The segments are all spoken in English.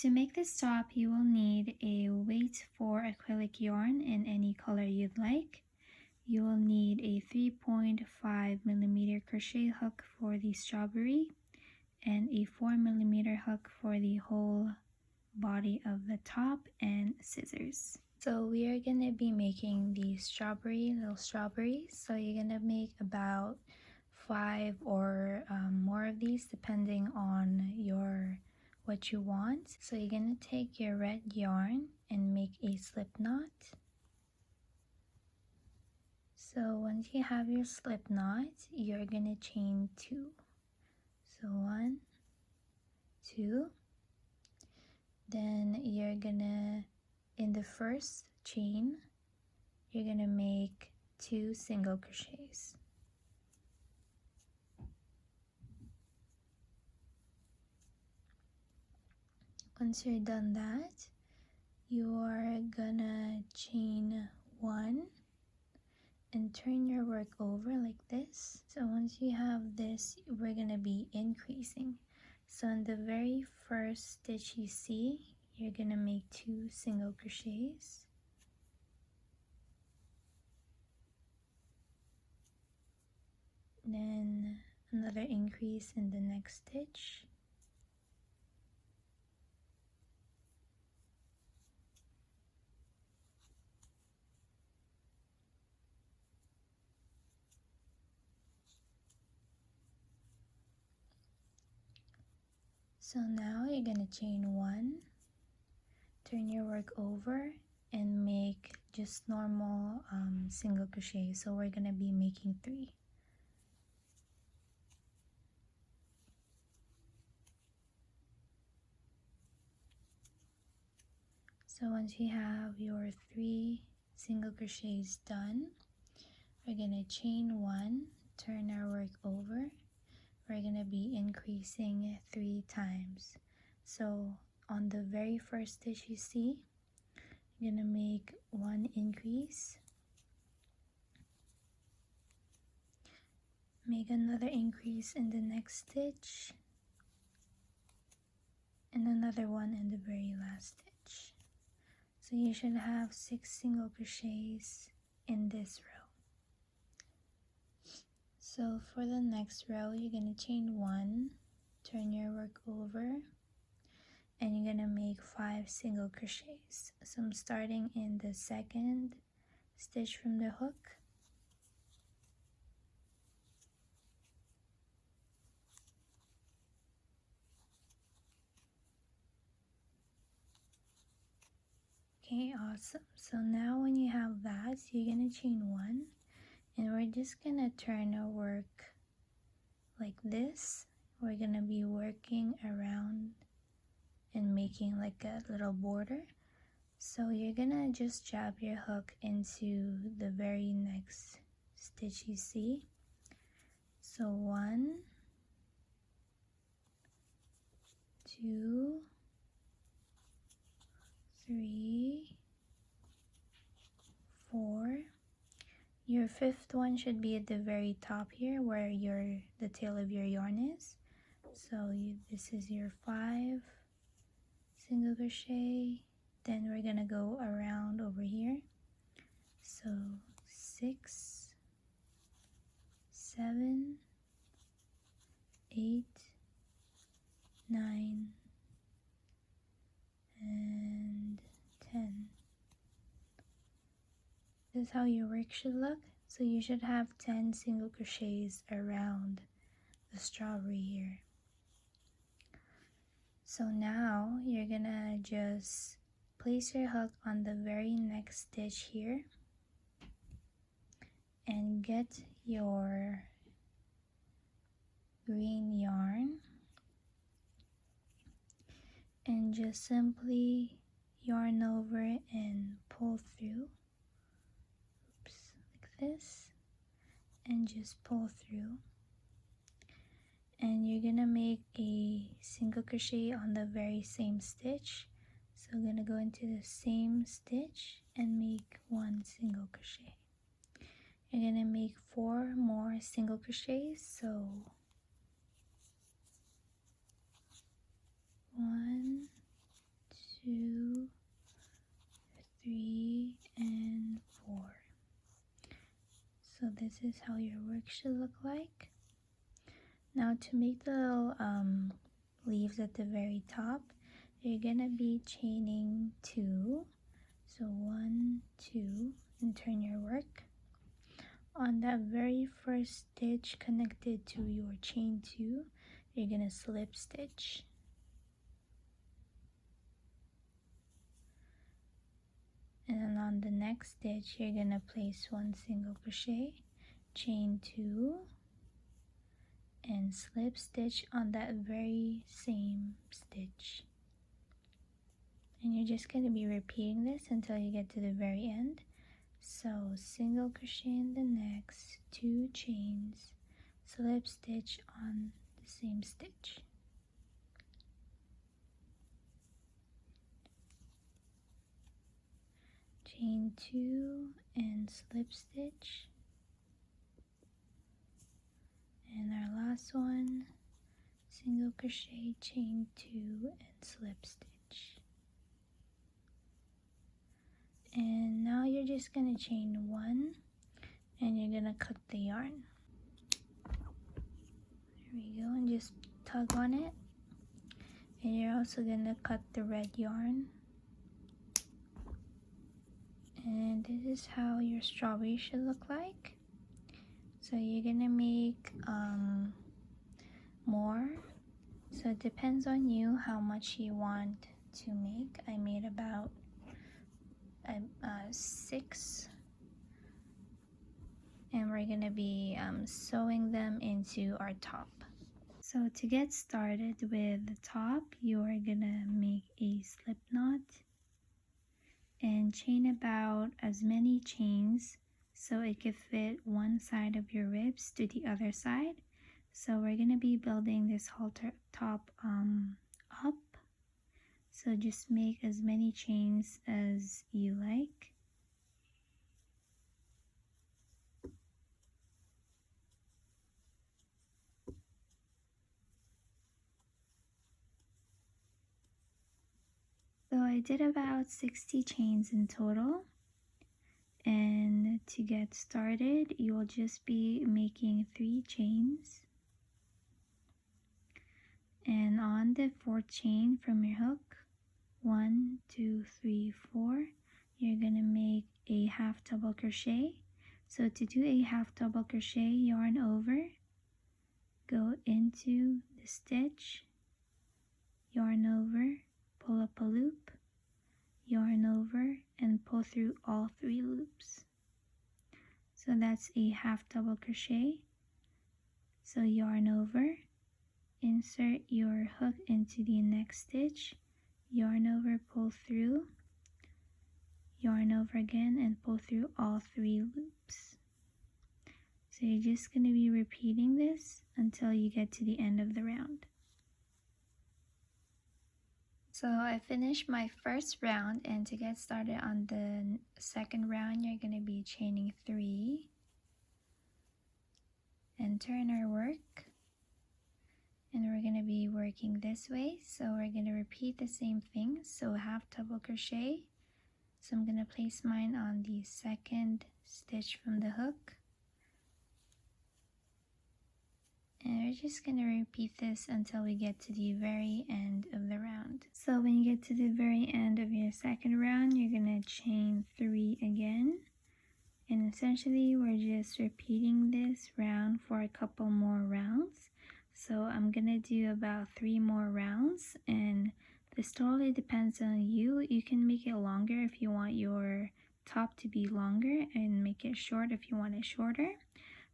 To make this top, you will need a weight for acrylic yarn in any color you'd like. You will need a 3.5mm crochet hook for the strawberry and a 4mm hook for the whole body of the top, and scissors. So we are gonna be making the little strawberries. So you're gonna make about 5 or more of these depending on what you want. So you're gonna take your red yarn and make a slip knot. So once you have your slip knot, you're gonna chain 2. So 1, 2. Then you're gonna, in the first chain, you're gonna make 2 single crochets. Once you're done that, you are gonna chain 1 and turn your work over like this. So once you have this, we're gonna be increasing. So in the very first stitch you see, you're gonna make 2 single crochets. Then another increase in the next stitch. So now you're gonna chain 1, turn your work over, and make just normal single crochet. So we're gonna be making 3. So once you have your 3 single crochets done, we're gonna chain 1, turn our work over. We're gonna be increasing 3 times. So on the very first stitch you see, you're gonna make 1 increase, make another increase in the next stitch, and another one in the very last stitch. So you should have 6 single crochets in this row. So for the next row, you're gonna chain 1, turn your work over, and you're gonna make 5 single crochets. So I'm starting in the second stitch from the hook. Okay, awesome. So now when you have that, you're gonna chain 1, and we're just gonna turn our work like this. We're gonna be working around and making like a little border. So you're gonna just jab your hook into the very next stitch you see. So 1, 2, 3, 4. Your 5th one should be at the very top here where the tail of your yarn is. So this is your 5 single crochet. Then we're gonna go around over here. So 6, 7, 8, 9, and 10. This is how your work should look. So you should have 10 single crochets around the strawberry here. So now you're gonna just place your hook on the very next stitch here and get your green yarn and just simply yarn over it and pull through. Oops, like this, and just pull through. And you're gonna make a single crochet on the very same stitch. So I'm gonna go into the same stitch and make 1 single crochet. You're gonna make 4 more single crochets. So 1, 2, 3, and 4. So this is how your work should look like. Now to make the little leaves at the very top, you're gonna be chaining 2. So 1, 2, and turn your work. On that very first stitch connected to your chain 2, you're gonna slip stitch. And then on the next stitch, you're gonna place 1 single crochet, chain 2, and slip stitch on that very same stitch. And you're just going to be repeating this until you get to the very end. So single crochet in the next, 2 chains, slip stitch on the same stitch. Chain 2 and slip stitch. And our last one, single crochet, chain 2, and slip stitch. And now you're just gonna chain 1 and you're gonna cut the yarn. There we go, and just tug on it. And you're also gonna cut the red yarn. And this is how your strawberry should look like. So you're gonna make more. So it depends on you how much you want to make. I made about 6, and we're gonna be sewing them into our top. So to get started with the top, you are gonna make a slip knot and chain about as many chains so it could fit one side of your ribs to the other side. So we're gonna be building this halter top up. So just make as many chains as you like. So I did about 60 chains in total. And to get started, you will just be making 3 chains. And on the 4th chain from your hook, 1, 2, 3, 4, you're gonna make a half double crochet. So to do a half double crochet, yarn over, go into the stitch, yarn over, pull up a loop, yarn over, and pull through all 3 loops. So that's a half double crochet. So yarn over, insert your hook into the next stitch, yarn over, pull through, yarn over again, and pull through all 3 loops. So you're just going to be repeating this until you get to the end of the round. So I finished my first round, and to get started on the second round, you're going to be chaining 3 and turn our work. And we're going to be working this way, so we're going to repeat the same thing. So half double crochet. So I'm going to place mine on the 2nd stitch from the hook. And we're just going to repeat this until we get to the very end of the round. So when you get to the very end of your 2nd round, you're going to chain 3 again. And essentially we're just repeating this round for a couple more rounds. So I'm gonna do about 3 more rounds, and this totally depends on you. You can make it longer if you want your top to be longer, and make it short if you want it shorter.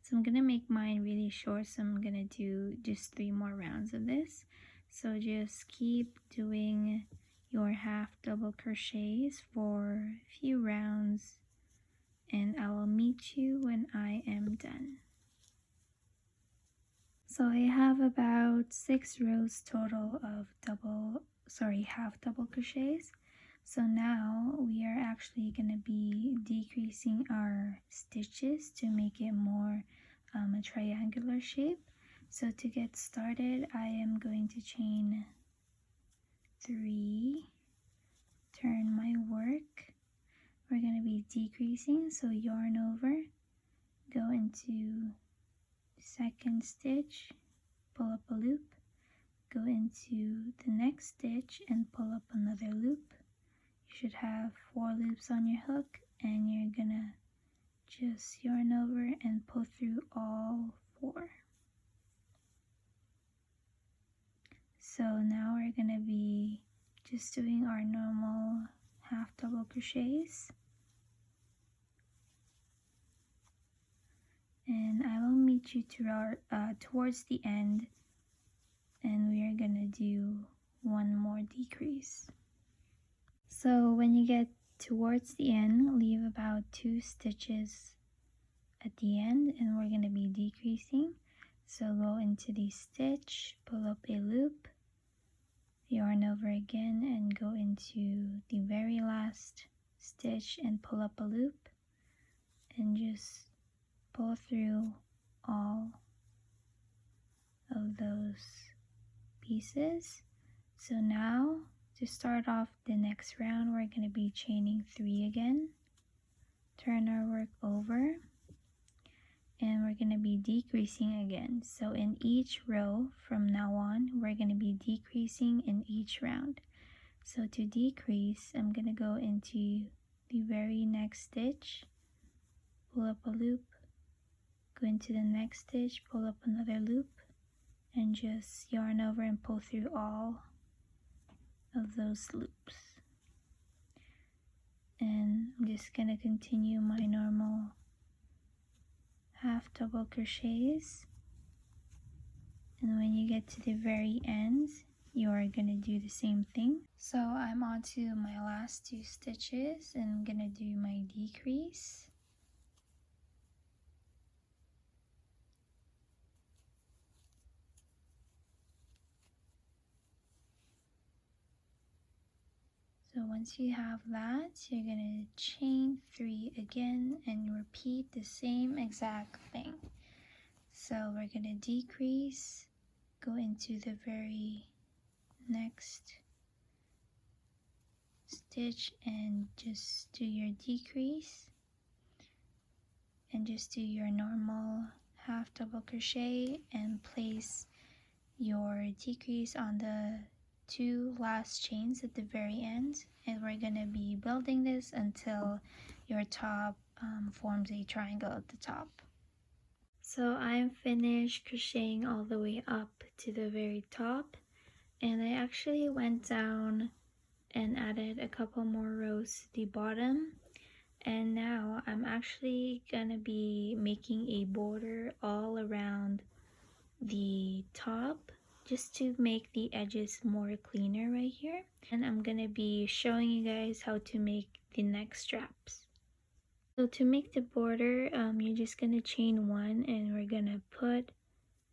So I'm gonna make mine really short, so I'm gonna do just 3 more rounds of this. So just keep doing your half double crochets for a few rounds, and I will meet you when I am done. So I have about 6 rows total of half double crochets. So now we are actually going to be decreasing our stitches to make it more a triangular shape. So to get started, I am going to chain 3, turn my work. We're going to be decreasing, so yarn over, go into second stitch, pull up a loop, go into the next stitch and pull up another loop. You should have 4 loops on your hook, and you're gonna just yarn over and pull through all 4. So now we're gonna be just doing our normal half double crochets, and I will meet you towards the end, and we are gonna do one more decrease. So when you get towards the end, leave about 2 stitches at the end, and we're going to be decreasing. So go into the stitch, pull up a loop, yarn over again, and go into the very last stitch and pull up a loop, and just pull through all of those pieces. So now to start off the next round, we're going to be chaining 3 again, turn our work over, and we're going to be decreasing again. So in each row from now on, we're going to be decreasing in each round. So to decrease, I'm going to go into the very next stitch, pull up a loop, go into the next stitch, pull up another loop, and just yarn over and pull through all of those loops. And I'm just going to continue my normal half double crochets, and when you get to the very end, you are going to do the same thing. So I'm on to my last 2 stitches, and I'm going to do my decrease. So once you have that, you're going to chain 3 again and repeat the same exact thing. So we're going to decrease, go into the very next stitch and just do your decrease, and just do your normal half double crochet and place your decrease on the 2 last chains at the very end, and we're going to be building this until your top forms a triangle at the top. So I'm finished crocheting all the way up to the very top, and I actually went down and added a couple more rows to the bottom, and now I'm actually gonna be making a border all around the top just to make the edges more cleaner right here, and I'm gonna be showing you guys how to make the neck straps. So to make the border, you're just gonna chain 1, and we're gonna put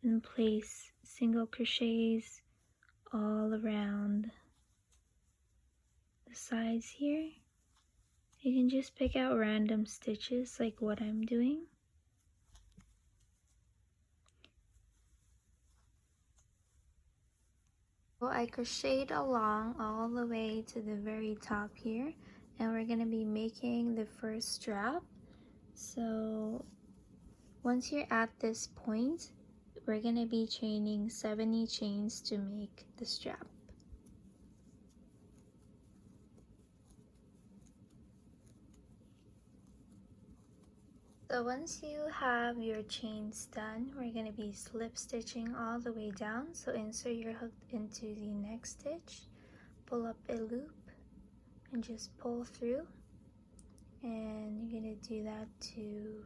and place single crochets all around the sides here. You can just pick out random stitches like what I'm doing. Well, I crocheted along all the way to the very top here, and we're going to be making the first strap. So once you're at this point, we're going to be chaining 70 chains to make the strap. So once you have your chains done, we're going to be slip stitching all the way down. So insert your hook into the next stitch, pull up a loop, and just pull through. And you're going to do that to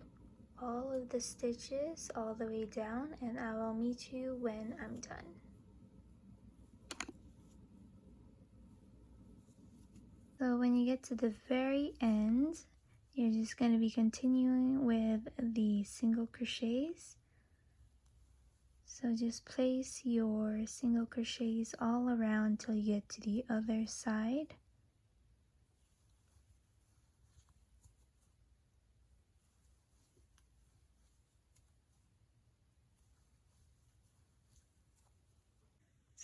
all of the stitches all the way down, and I will meet you when I'm done. So when you get to the very end, you're just going to be continuing with the single crochets. So just place your single crochets all around till you get to the other side.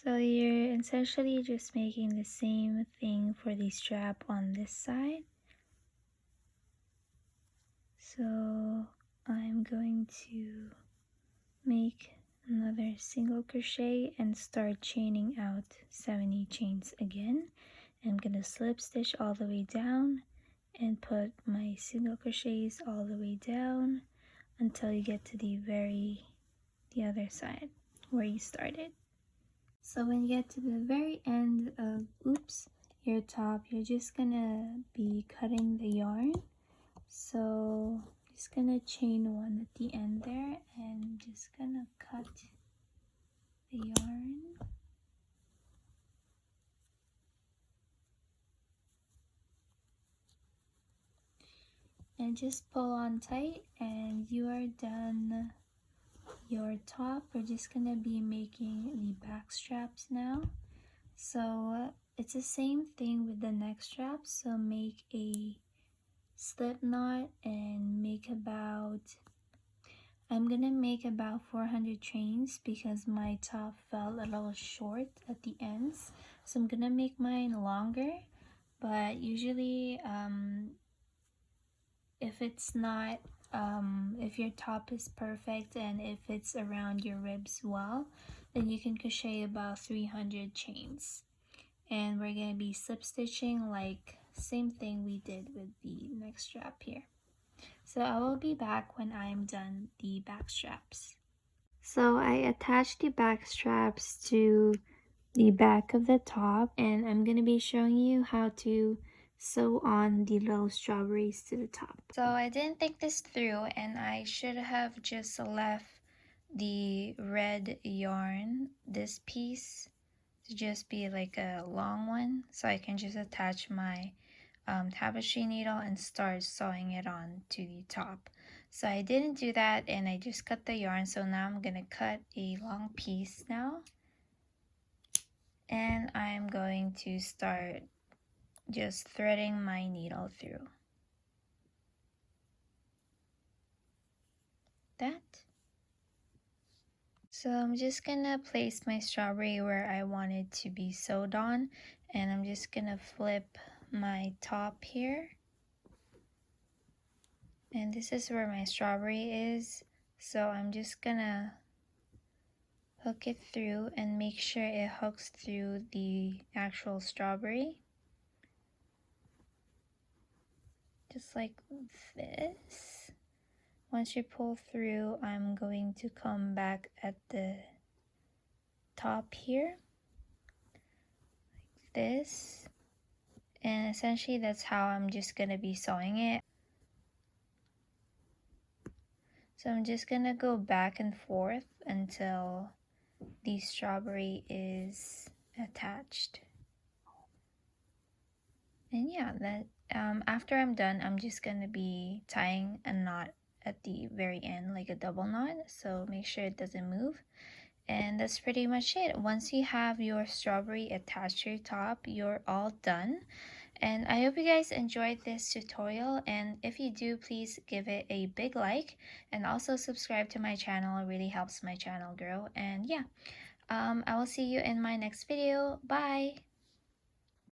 So you're essentially just making the same thing for the strap on this side. So I'm going to make another single crochet and start chaining out 70 chains again. I'm gonna slip stitch all the way down and put my single crochets all the way down until you get to the other side where you started. So when you get to the very end of your top, you're just gonna be cutting the yarn. So just gonna chain one at the end there and just gonna cut the yarn. And just pull on tight and you are done your top. We're just gonna be making the back straps now. So it's the same thing with the neck strap. So make a slip knot and I'm gonna make about 400 chains because my top fell a little short at the ends. So I'm gonna make mine longer, but usually if it's not if your top is perfect and if it's around your ribs well, then you can crochet about 300 chains. And we're going to be slip stitching like same thing we did with the neck strap here. So I will be back when I'm done the back straps. So I attached the back straps to the back of the top, and I'm going to be showing you how to sew on the little strawberries to the top. So I didn't think this through, and I should have just left the red yarn, this piece, to just be like a long one, so I can just attach my tapestry needle and start sewing it on to the top. So I didn't do that, and I just cut the yarn. So now I'm gonna cut a long piece now, and I'm going to start just threading my needle through that. So I'm just gonna place my strawberry where I want it to be sewed on, and I'm just gonna flip my top here, and this is where my strawberry is. So I'm just gonna hook it through and make sure it hooks through the actual strawberry, just like this. Once you pull through, I'm going to come back at the top here like this, and essentially that's how I'm just gonna be sewing it. So I'm just gonna go back and forth until the strawberry is attached. And yeah, that after I'm done, I'm just gonna be tying a knot at the very end, like a double knot, so make sure it doesn't move. And that's pretty much it. Once you have your strawberry attached to your top, you're all done. And I hope you guys enjoyed this tutorial, and if you do, please give it a big like and also subscribe to my channel. It really helps my channel grow. And yeah, I will see you in my next video. Bye.